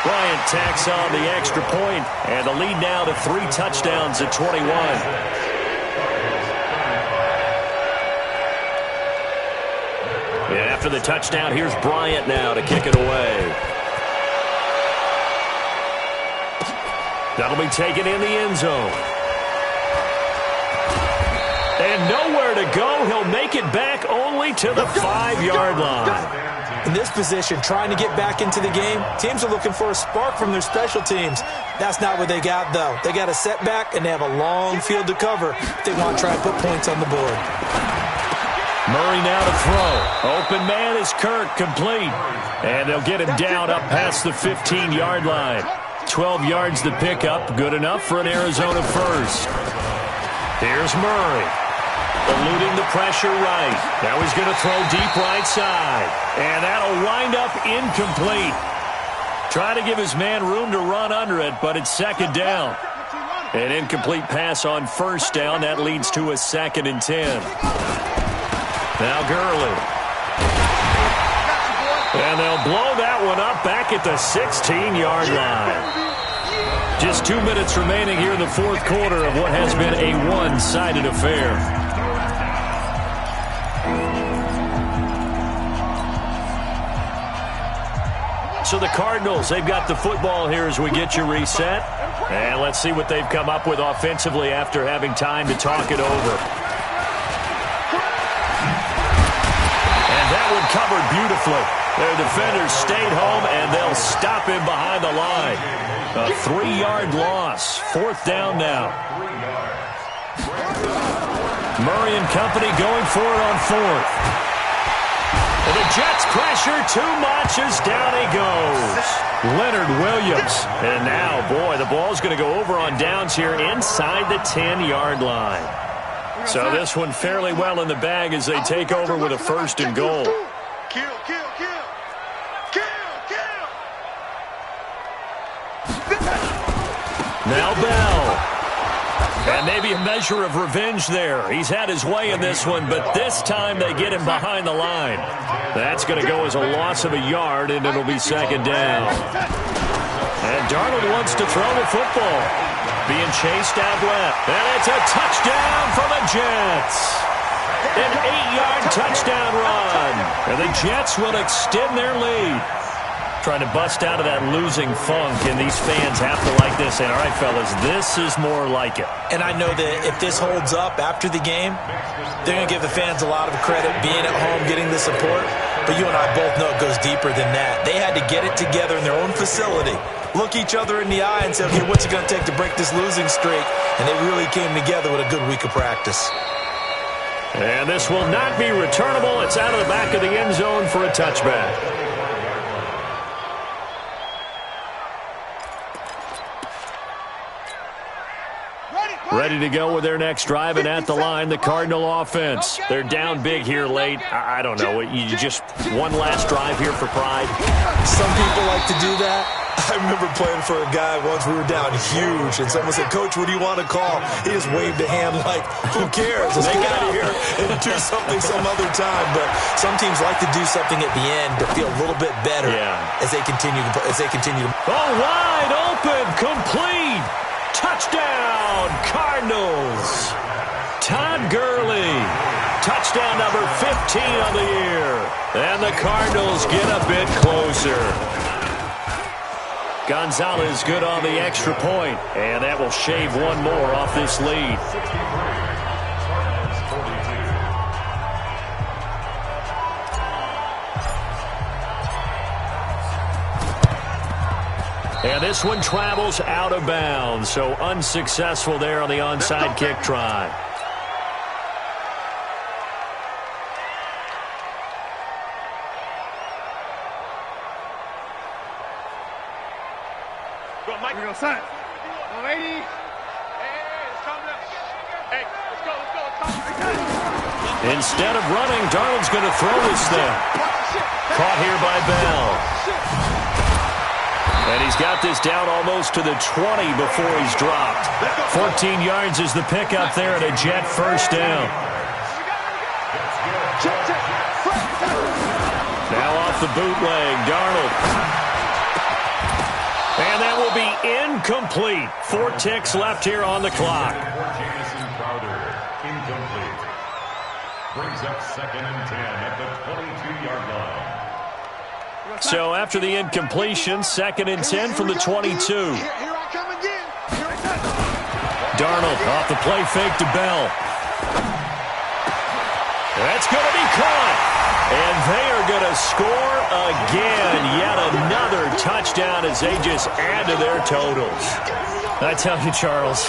A: Bryant tacks on the extra point, and the lead now to 3 touchdowns at 21. After the touchdown, here's Bryant now to kick it away. That'll be taken in the end zone. And nowhere to go. He'll make it back only to the 5-yard line.
C: In this position, trying to get back into the game, teams are looking for a spark from their special teams. That's not what they got, though. They got a setback, and they have a long field to cover if they want to try and put points on the board.
A: Murray now to throw. Open man is Kirk, complete. And they'll get him down up past the 15-yard line. 12 yards to pick up, good enough for an Arizona first. Here's Murray. Eluding the pressure right. Now he's going to throw deep right side. And that'll wind up incomplete. Trying to give his man room to run under it, but it's second down. An incomplete pass on first down. That leads to a 2nd and 10. Now Gurley. And they'll blow that one up back at the 16-yard line. Just 2 minutes remaining here in the fourth quarter of what has been a one-sided affair. So the Cardinals, they've got the football here as we get you reset. And let's see what they've come up with offensively after having time to talk it over. That one covered beautifully. Their defenders stayed home, and they'll stop him behind the line. A 3-yard loss. 4th down now. Murray and company going for it on 4th. And the Jets pressure too much as down he goes. Leonard Williams. And now, boy, the ball's going to go over on downs here inside the 10-yard line. So this one fairly well in the bag as they take over with a 1st and goal.
B: Kill, kill, kill. Kill, kill.
A: Now Bell. And maybe a measure of revenge there. He's had his way in this one, but this time they get him behind the line. That's going to go as a loss of a yard, and it'll be second down. And Darnold wants to throw the football. Being chased out left. And it's a touchdown for the Jets. An 8-yard touchdown run. And the Jets will extend their lead. trying to bust out of that losing funk, and these fans have to like this. And all right, fellas, this is more like it.
C: And I know that if this holds up after the game, they're going to give the fans a lot of credit being at home, getting the support. But you and I both know it goes deeper than that. They had to get it together in their own facility, look each other in the eye and say, okay, what's it going to take to break this losing streak? And they really came together with a good week of practice.
A: And this will not be returnable. It's out of the back of the end zone for a touchback. Ready to go with their next drive, and at the line, the Cardinal offense. They're down big here late. I don't know. You just one last drive here for pride.
C: Some people like to do that. I remember playing for a guy once. We were down huge, and someone said, Coach, what do you want to call? He just waved a hand like, who cares? Let's get out of here and do something some other time. But some teams like to do something at the end to feel a little bit better as they continue to
A: Oh, wide open, complete. Touchdown, Cardinals. Todd Gurley. Touchdown number 15 on the year. And the Cardinals get a bit closer. Gonzalez good on the extra point, and that will shave one more off this lead. And this one travels out of bounds, so unsuccessful there on the onside kick try.
B: Go, Mike. We're going to sign. 180. Hey, let's calm down. Hey, let's go.
A: Instead of running, Darnold's going to throw this thing. Caught here by Bell. And he's got this down almost to the 20 before he's dropped. 14 yards is the pickup there, and a Jet first down. Now off the bootleg, Darnold. And that will be incomplete. 4 ticks left here on the clock.
D: Incomplete. Brings up 2nd and 10 at the 22-yard line.
A: So after the incompletion, 2nd and 10 from the 22. Darnold off the play fake to Bell. That's going to be caught. And they are going to score again. Yet another touchdown as they just add to their totals. I tell you, Charles,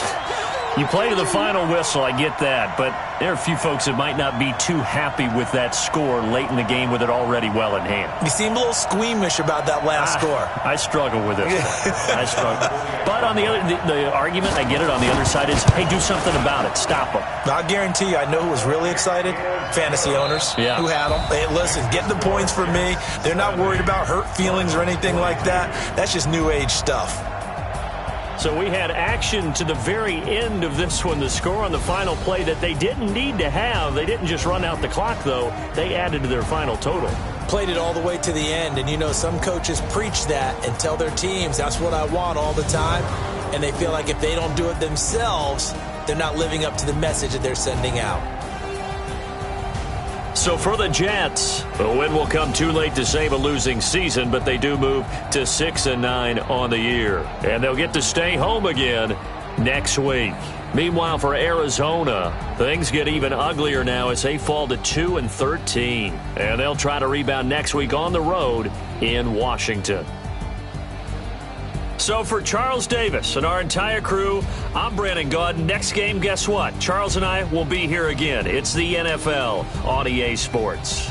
A: you play to the final whistle, I get that, but there are a few folks that might not be too happy with that score late in the game with it already well in hand.
C: You seem a little squeamish about that last score.
A: I struggle with it. I struggle. But on the other, the argument, I get it, on the other side is, hey, do something about it. Stop them.
C: I guarantee you, I know who was really excited. Fantasy owners who had them. Hey, listen, get the points for me. They're not worried about hurt feelings or anything like that. That's just new age stuff.
A: So we had action to the very end of this one, the score on the final play that they didn't need to have. They didn't just run out the clock, though. They added to their final total.
C: Played it all the way to the end, and you know some coaches preach that and tell their teams, that's what I want all the time, and they feel like if they don't do it themselves, they're not living up to the message that they're sending out.
A: So for the Jets, the win will come too late to save a losing season, but they do move to 6-9 on the year. And they'll get to stay home again next week. Meanwhile, for Arizona, things get even uglier now as they fall to 2-13. And they'll try to rebound next week on the road in Washington. So for Charles Davis and our entire crew, I'm Brandon Gaudin. Next game, guess what? Charles and I will be here again. It's the NFL on EA Sports.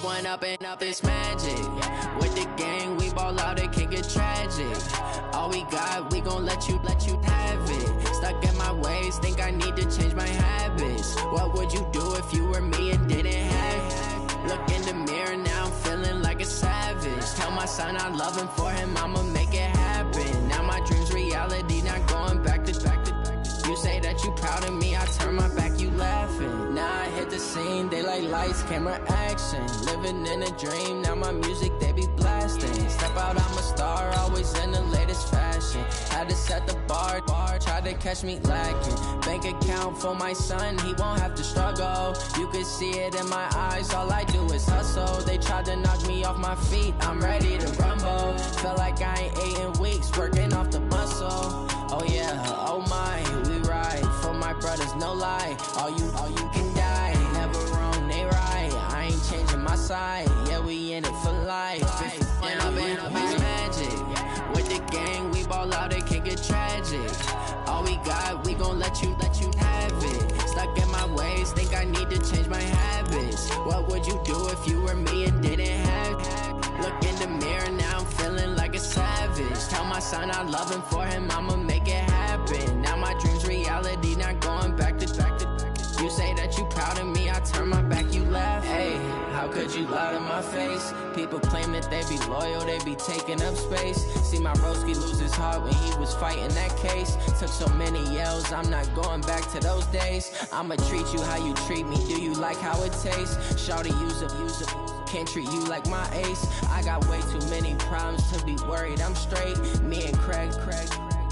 E: One up and up is magic. With the gang, we ball out, it can get tragic. All we got, we gon' let you have it. Stuck in my ways, think I need to change my habits. What would you do if you were me and didn't have it? Look in the mirror, now I'm feeling like a savage. Tell my son I love him, for him I'ma make it happen. Now my dream's reality, not going back to. You say that you proud of me, I turn my back, you laughing. Now I hit the scene, they like lights, camera, action. Living in a dream, now my music, they be blasting. Step out, I'm a star, always in the latest fashion. Had to set the bar, tried to catch me lacking. Bank account for my son, he won't have to struggle. You can see it in my eyes, all I do is hustle. They tried to knock me off my feet, I'm ready to rumble. Felt like I ain't ate in weeks, working off the muscle. Oh yeah, oh my, we ride for my brothers, no lie. All you can die, never wrong, they right. I ain't changing my side, yeah, we in it for life. When up is magic. With the gang, we ball out, it can get tragic. All we got, we gon' let you have it. Stuck in my ways, think I need to change my habits. What would you do if you were me and didn't have it? Look in the mirror, now I'm feeling like a savage. Tell my son I love him, for him I'ma make it happen. Now my dream's reality, not going back to. You say that you proud of me, I turn my back, you laugh. Hey, how could you lie to my face? People claim that they be loyal, they be taking up space. See my broski lose his heart when he was fighting that case. Took so many yells, I'm not going back to those days. I'ma treat you how you treat me, do you like how it tastes? Shawty, use it. Can't treat you like my ace. I got way too many problems to be worried, I'm straight. Me and Craig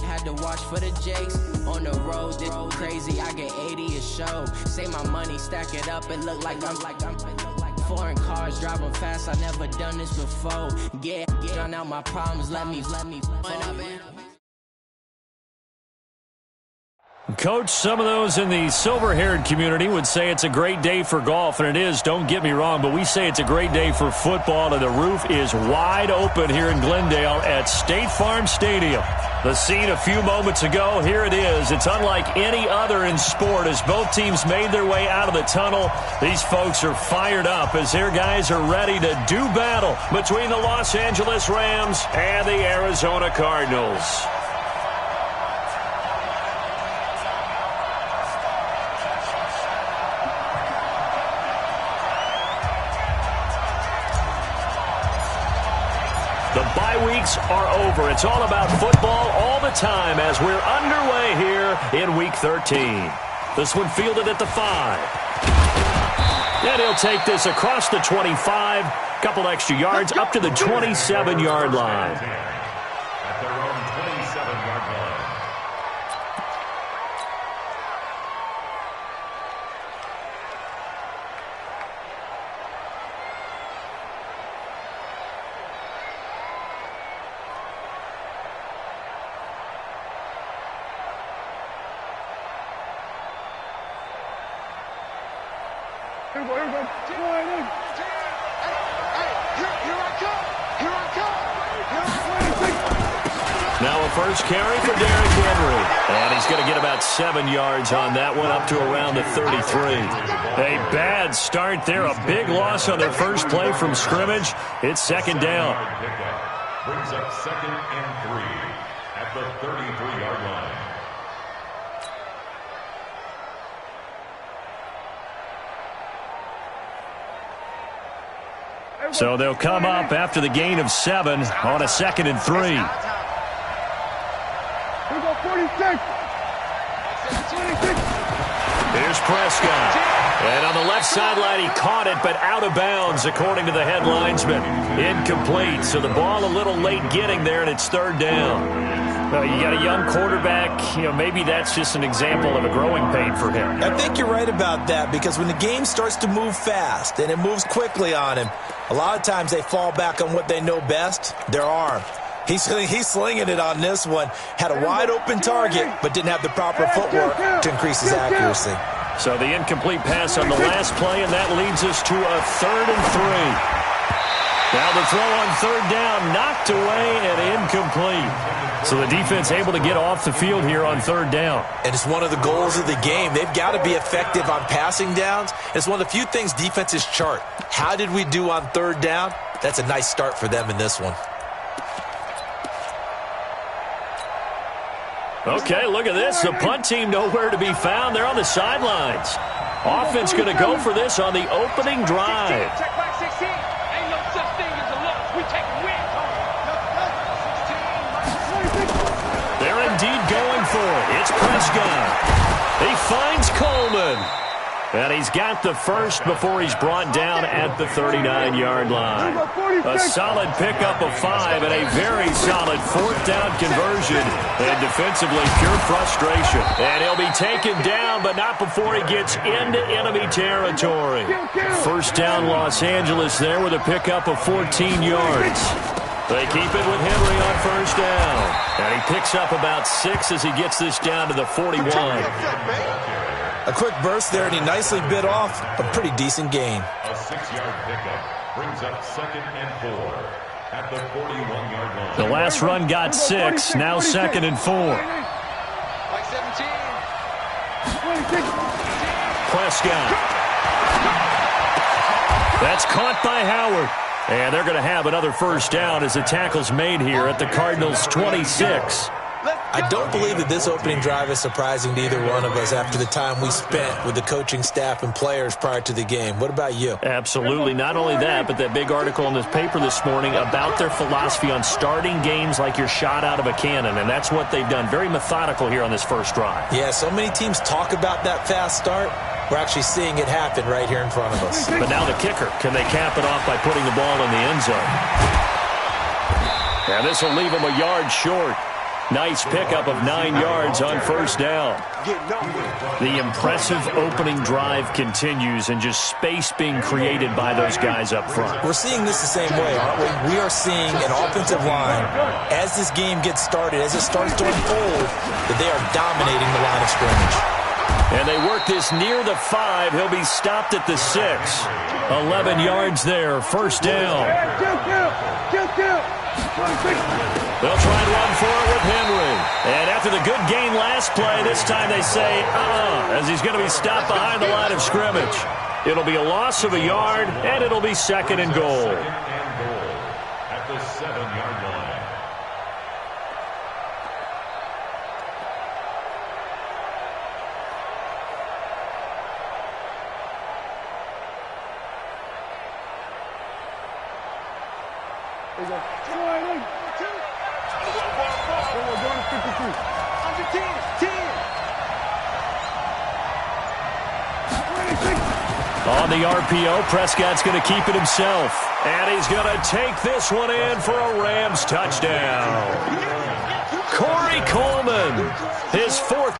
E: had to watch for the Jakes. On the road, this crazy, I get 80 a show. Say my money, stack it up, it look like I'm foreign cars, driving fast, I never done this before. Yeah, drown out my problems, let me
A: Coach, some of those in the silver-haired community would say it's a great day for golf, and it is, don't get me wrong, but we say it's a great day for football, and the roof is wide open here in Glendale at State Farm Stadium. The scene a few moments ago, here it is. It's unlike any other in sport as both teams made their way out of the tunnel. These folks are fired up as their guys are ready to do battle between the Los Angeles Rams and the Arizona Cardinals. The bye weeks are over. It's all about football all the time as we're underway here in Week 13. This one fielded at the 5. And he'll take this across the 25, couple extra yards up to the 27-yard line.
D: At their own 27-yard line.
A: Now a first carry for Derrick Henry. And he's going to get about 7 yards on that one, up to around the 33. A bad start there. A big loss on their first play from scrimmage. It's second down.
D: Brings up 2nd and 3 at the 33-yard line.
A: So they'll come up after the gain of 7 on a 2nd and 3.
F: We go 46.
A: Here's Prescott. And on the left sideline, he caught it, but out of bounds, according to the head linesman. Incomplete. So the ball a little late getting there, and it's 3rd down. Well, you got a young quarterback. Maybe that's just an example of a growing pain for him.
C: I think you're right about that, because when the game starts to move fast and it moves quickly on him, a lot of times they fall back on what they know best, their arm. He's slinging it on this one. Had a wide-open target, but didn't have the proper footwork to increase his accuracy.
A: So the incomplete pass on the last play, and that leads us to a 3rd and 3. Now the throw on third down, knocked away and incomplete. So the defense able to get off the field here on third down.
C: And it's one of the goals of the game. They've got to be effective on passing downs. It's one of the few things defenses chart. How did we do on third down? That's a nice start for them in this one.
A: Okay, look at this. The punt team nowhere to be found. They're on the sidelines. Offense going to go for this on the opening drive.
B: Check back 16. Ain't no such thing as a loss. We take wins.
A: They're indeed going for it. It's Prescott. He finds Coleman. And he's got the first before he's brought down at the 39-yard line. A solid pickup of 5 and a very solid fourth down conversion. And defensively, pure frustration. And he'll be taken down, but not before he gets into enemy territory. First down, Los Angeles there with a pickup of 14 yards. They keep it with Henry on first down. And he picks up about 6 as he gets this down to the 41.
C: A quick burst there, and he nicely bit off a pretty decent gain.
D: A 6-yard pickup brings up 2nd and 4 at the 41-yard line.
A: The last run got 6, now 2nd and 4.
B: Like 17.
A: Prescott. That's caught by Howard. And they're going to have another first down as the tackle's made here at the Cardinals' 26.
C: I don't believe that this opening drive is surprising to either one of us after the time we spent with the coaching staff and players prior to the game. What about you?
A: Absolutely. Not only that, but that big article in this paper this morning about their philosophy on starting games like you're shot out of a cannon, and that's what they've done. Very methodical here on this first drive.
C: Yeah, so many teams talk about that fast start. We're actually seeing it happen right here in front of us.
A: But now the kicker. Can they cap it off by putting the ball in the end zone? And this will leave them a yard short. Nice pickup of 9 yards on first down. The impressive opening drive continues and just space being created by those guys up front.
C: We're seeing this the same way, aren't we? We are seeing an offensive line, as this game gets started, as it starts to unfold, that they are dominating the line of scrimmage.
A: And they work this near the 5. He'll be stopped at the 6. 11 yards there, first down. They'll try and run for it with Henry. And after the good gain last play, this time they say, as he's going to be stopped behind the line of scrimmage. It'll be a loss of a yard, and it'll be 2nd and goal.
D: At the 7-yard line.
A: On the RPO, Prescott's going to keep it himself. And he's going to take this one in for a Rams touchdown. Corey Coleman, his 4th.